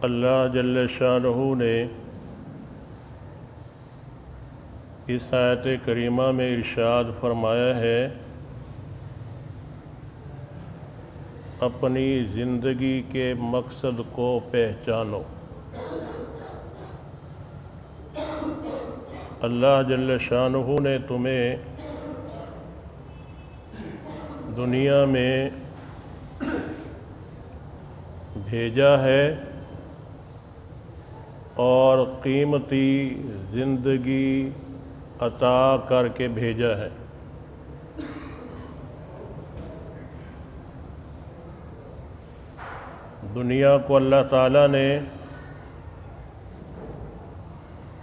اللہ جل شانہ نے اس آیت کریمہ میں ارشاد فرمایا ہے، اپنی زندگی کے مقصد کو پہچانو۔ اللہ جل شانہ نے تمہیں دنیا میں بھیجا ہے اور قیمتی زندگی عطا کر کے بھیجا ہے۔ دنیا کو اللہ تعالیٰ نے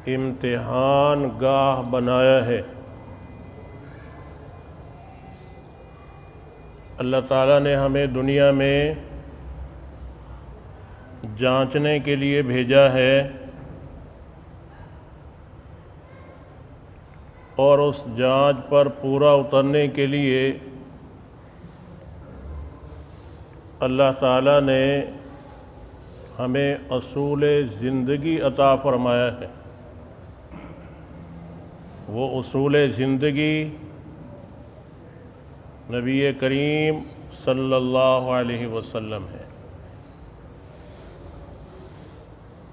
امتحان گاہ بنایا ہے۔ اللہ تعالیٰ نے ہمیں دنیا میں جانچنے کے لیے بھیجا ہے اور اس جانچ پر پورا اترنے کے لیے اللہ تعالیٰ نے ہمیں اصول زندگی عطا فرمایا ہے۔ وہ اصول زندگی نبی کریم صلی اللہ علیہ وسلم ہے۔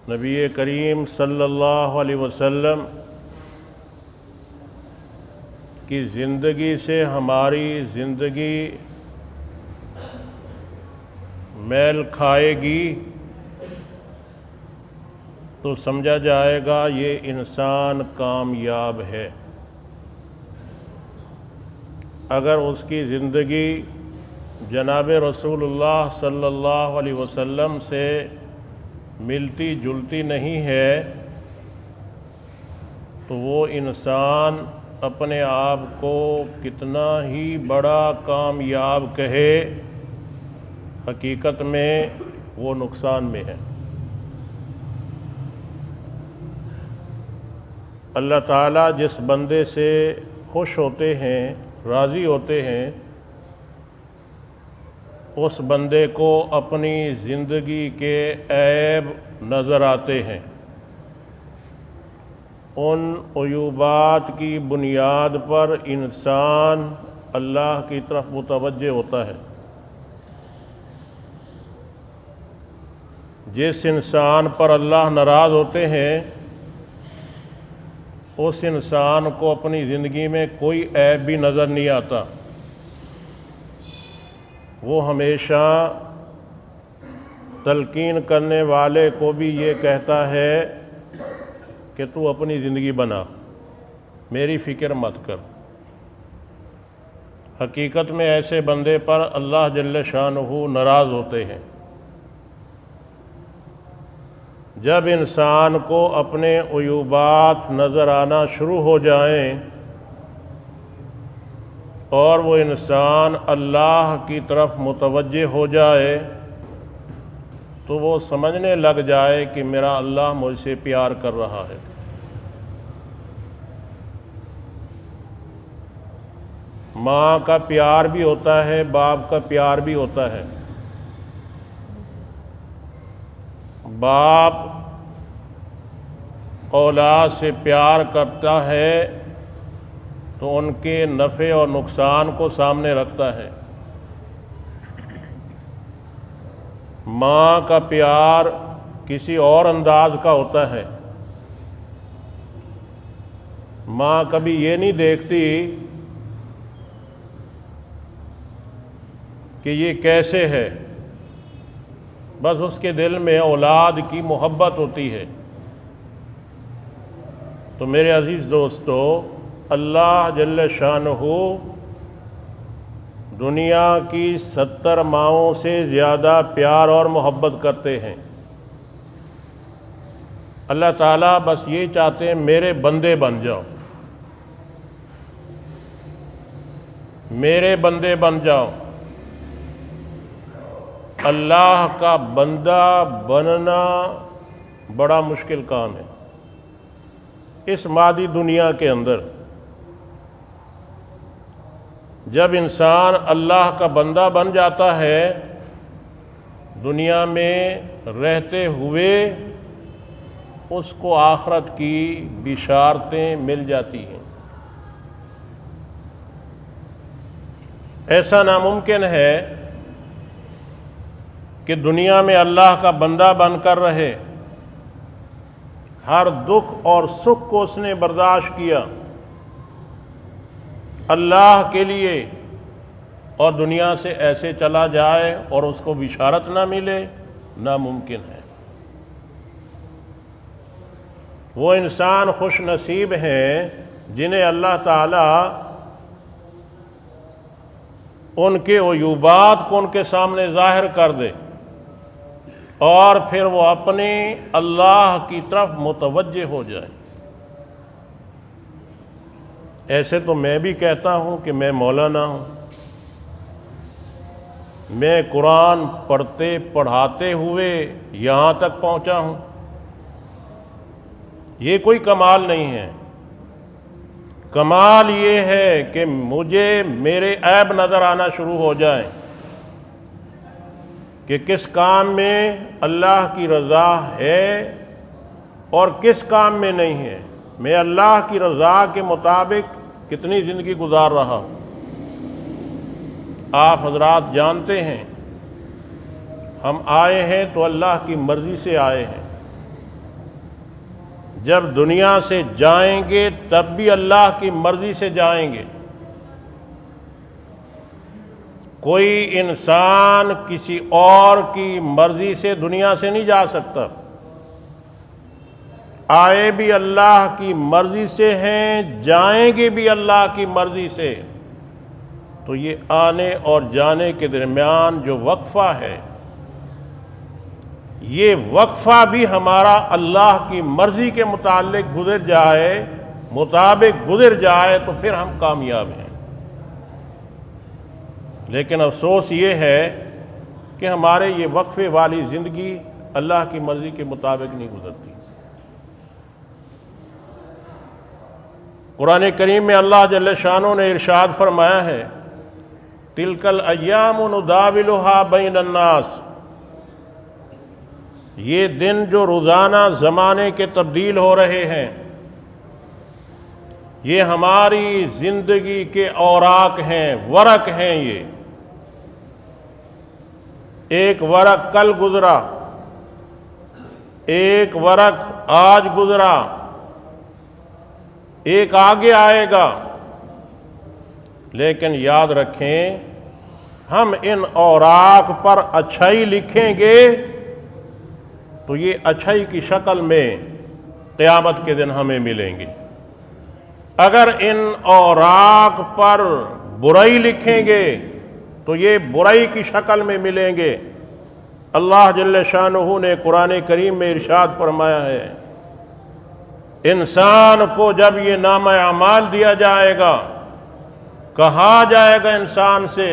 نبی کریم صلی اللہ علیہ وسلم کی زندگی سے ہماری زندگی میل کھائے گی تو سمجھا جائے گا یہ انسان کامیاب ہے۔ اگر اس کی زندگی جناب رسول اللہ صلی اللہ علیہ وسلم سے ملتی جلتی نہیں ہے تو وہ انسان اپنے آپ کو کتنا ہی بڑا کامیاب کہے، حقیقت میں وہ نقصان میں ہے۔ اللہ تعالیٰ جس بندے سے خوش ہوتے ہیں، راضی ہوتے ہیں، اس بندے کو اپنی زندگی کے عیب نظر آتے ہیں۔ ان عیوبات کی بنیاد پر انسان اللہ کی طرف متوجہ ہوتا ہے۔ جس انسان پر اللہ ناراض ہوتے ہیں اس انسان کو اپنی زندگی میں کوئی عیب بھی نظر نہیں آتا۔ وہ ہمیشہ تلقین کرنے والے کو بھی یہ کہتا ہے کہ تو اپنی زندگی بنا، میری فکر مت کر۔ حقیقت میں ایسے بندے پر اللہ جل شانہ ناراض ہوتے ہیں۔ جب انسان کو اپنے عیوبات نظر آنا شروع ہو جائیں اور وہ انسان اللہ کی طرف متوجہ ہو جائے تو وہ سمجھنے لگ جائے کہ میرا اللہ مجھ سے پیار کر رہا ہے۔ ماں کا پیار بھی ہوتا ہے، باپ کا پیار بھی ہوتا ہے۔ باپ اولاد سے پیار کرتا ہے تو ان کے نفع اور نقصان کو سامنے رکھتا ہے۔ ماں کا پیار کسی اور انداز کا ہوتا ہے۔ ماں کبھی یہ نہیں دیکھتی کہ یہ کیسے ہے، بس اس کے دل میں اولاد کی محبت ہوتی ہے۔ تو میرے عزیز دوستو، اللہ جل شانہ دنیا کی 70 ماؤں سے زیادہ پیار اور محبت کرتے ہیں۔ اللہ تعالیٰ بس یہ چاہتے ہیں میرے بندے بن جاؤ، میرے بندے بن جاؤ۔ اللہ کا بندہ بننا بڑا مشکل کام ہے اس مادی دنیا کے اندر۔ جب انسان اللہ کا بندہ بن جاتا ہے، دنیا میں رہتے ہوئے اس کو آخرت کی بشارتیں مل جاتی ہیں۔ ایسا ناممکن ہے کہ دنیا میں اللہ کا بندہ بن کر رہے، ہر دکھ اور سکھ کو اس نے برداشت کیا اللہ کے لیے، اور دنیا سے ایسے چلا جائے اور اس کو بشارت نہ ملے، ناممکن ہے۔ وہ انسان خوش نصیب ہیں جنہیں اللہ تعالیٰ ان کے عیوبات کو ان کے سامنے ظاہر کر دے اور پھر وہ اپنے اللہ کی طرف متوجہ ہو جائے۔ ایسے تو میں بھی کہتا ہوں کہ میں مولانا ہوں، میں قرآن پڑھتے پڑھاتے ہوئے یہاں تک پہنچا ہوں، یہ کوئی کمال نہیں ہے۔ کمال یہ ہے کہ مجھے میرے عیب نظر آنا شروع ہو جائیں کہ کس کام میں اللہ کی رضا ہے اور کس کام میں نہیں ہے، میں اللہ کی رضا کے مطابق کتنی زندگی گزار رہا ہوں۔ آپ حضرات جانتے ہیں ہم آئے ہیں تو اللہ کی مرضی سے آئے ہیں، جب دنیا سے جائیں گے تب بھی اللہ کی مرضی سے جائیں گے۔ کوئی انسان کسی اور کی مرضی سے دنیا سے نہیں جا سکتا، آئے بھی اللہ کی مرضی سے ہیں، جائیں گے بھی اللہ کی مرضی سے۔ تو یہ آنے اور جانے کے درمیان جو وقفہ ہے، یہ وقفہ بھی ہمارا اللہ کی مرضی کے متعلق مطابق گزر جائے تو پھر ہم کامیاب ہیں۔ لیکن افسوس یہ ہے کہ ہمارے یہ وقفے والی زندگی اللہ کی مرضی کے مطابق نہیں گزرتی۔ قرآن کریم میں اللہ جل شانہ نے ارشاد فرمایا ہے، تِلْكَ الْأَيَّامُ نُدَاوِلُهَا بَيْنَ النَّاسِ، یہ دن جو روزانہ زمانے کے تبدیل ہو رہے ہیں، یہ ہماری زندگی کے اوراق ہیں، ورق ہیں۔ یہ ایک ورق کل گزرا، ایک ورق آج گزرا، ایک آگے آئے گا، لیکن یاد رکھیں ہم ان اوراق پر اچھائی لکھیں گے تو یہ اچھائی کی شکل میں قیامت کے دن ہمیں ملیں گے، اگر ان اوراق پر برائی لکھیں گے تو یہ برائی کی شکل میں ملیں گے۔ اللہ جل شانہ نے قرآن کریم میں ارشاد فرمایا ہے، انسان کو جب یہ نامہ اعمال دیا جائے گا، کہا جائے گا انسان سے،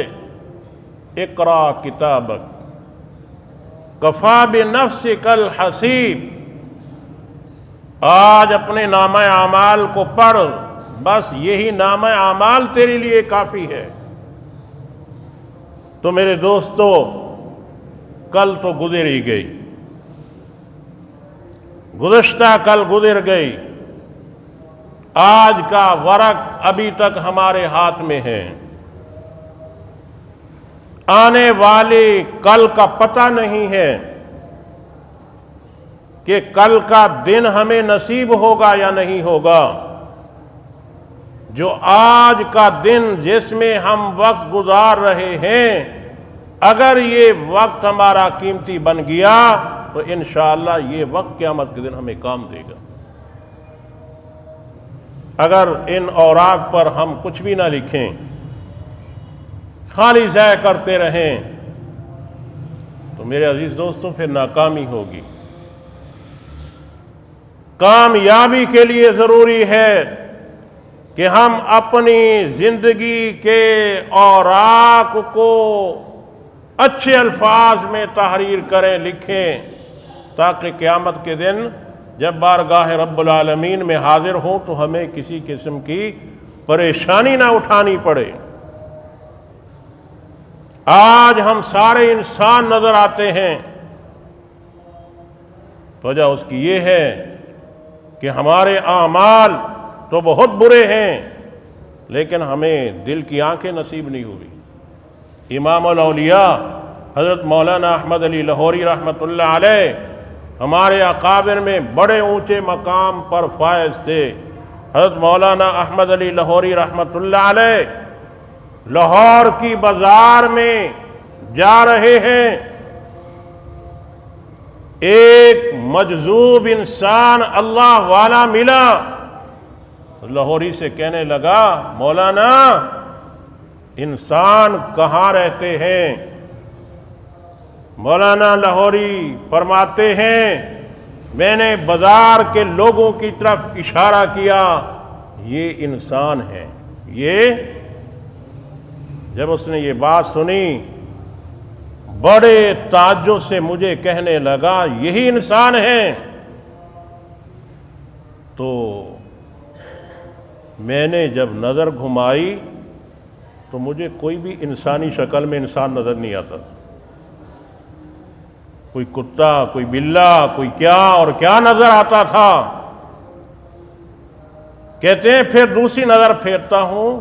اقرا کتابک کفا بنفسک الحسیب، آج اپنے نامہ اعمال کو پڑھ، بس یہی نامہ اعمال تیرے لیے کافی ہے۔ تو میرے دوستو، کل تو گزر ہی گئی، گزشتہ کل گزر گئی، آج کا ورق ابھی تک ہمارے ہاتھ میں ہے، آنے والے کل کا پتہ نہیں ہے کہ کل کا دن ہمیں نصیب ہوگا یا نہیں ہوگا۔ جو آج کا دن جس میں ہم وقت گزار رہے ہیں، اگر یہ وقت ہمارا قیمتی بن گیا تو انشاءاللہ یہ وقت قیامت کے دن ہمیں کام دے گا۔ اگر ان اوراق پر ہم کچھ بھی نہ لکھیں، خالی ضائع کرتے رہیں، تو میرے عزیز دوستوں پھر ناکامی ہوگی۔ کامیابی کے لیے ضروری ہے کہ ہم اپنی زندگی کے اوراق کو اچھے الفاظ میں تحریر کریں، لکھیں، تاکہ قیامت کے دن جب بارگاہ رب العالمین میں حاضر ہوں تو ہمیں کسی قسم کی پریشانی نہ اٹھانی پڑے۔ آج ہم سارے انسان نظر آتے ہیں، وجہ اس کی یہ ہے کہ ہمارے اعمال تو بہت برے ہیں، لیکن ہمیں دل کی آنکھیں نصیب نہیں ہوئی۔ امام الاولیاء حضرت مولانا احمد علی لاہوری رحمۃ اللہ علیہ ہمارے اکابر میں بڑے اونچے مقام پر فائز تھے۔ حضرت مولانا احمد علی لاہوری رحمۃ اللہ علیہ لاہور کی بازار میں جا رہے ہیں، ایک مجذوب انسان اللہ والا ملا، لاہوری سے کہنے لگا مولانا انسان کہاں رہتے ہیں؟ مولانا لاہوری فرماتے ہیں میں نے بازار کے لوگوں کی طرف اشارہ کیا، یہ انسان ہے۔ یہ جب اس نے یہ بات سنی بڑے تعجب سے مجھے کہنے لگا یہی انسان ہے۔ تو میں نے جب نظر گھمائی تو مجھے کوئی بھی انسانی شکل میں انسان نظر نہیں آتا، کوئی کتا، کوئی بلا، کوئی کیا اور کیا نظر آتا تھا۔ کہتے ہیں پھر دوسری نظر پھیرتا ہوں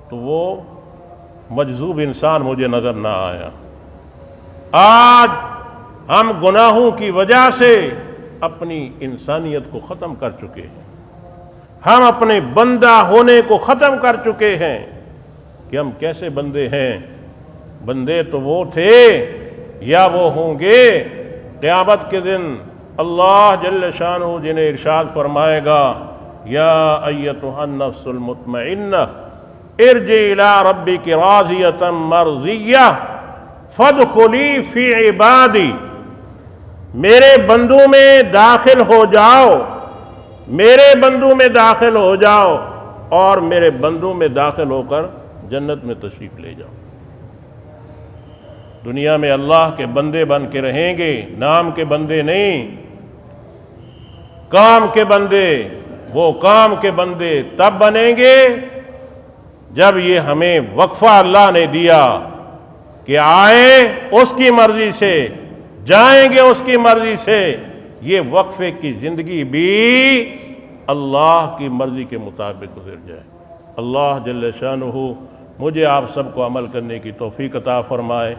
تو وہ مجذوب انسان مجھے نظر نہ آیا۔ آج ہم گناہوں کی وجہ سے اپنی انسانیت کو ختم کر چکے ہیں، ہم اپنے بندہ ہونے کو ختم کر چکے ہیں کہ ہم کیسے بندے ہیں۔ بندے تو وہ تھے یا وہ ہوں گے قیامت کے دن اللہ جل شانہ جنہیں ارشاد فرمائے گا یا ایتھا النفس المطمئنہ ارجعی الی ربک راضیۃ مرضیہ فادخلی فی عبادی، میرے بندوں میں داخل ہو جاؤ، میرے بندوں میں داخل ہو جاؤ اور میرے بندوں میں داخل ہو کر جنت میں تشریف لے جاؤ۔ دنیا میں اللہ کے بندے بن کے رہیں گے، نام کے بندے نہیں، کام کے بندے۔ وہ کام کے بندے تب بنیں گے جب یہ ہمیں وقفہ اللہ نے دیا کہ آئے اس کی مرضی سے، جائیں گے اس کی مرضی سے، یہ وقفے کی زندگی بھی اللہ کی مرضی کے مطابق گزر جائے۔ اللہ جل شانہ مجھے آپ سب کو عمل کرنے کی توفیق عطا فرمائے۔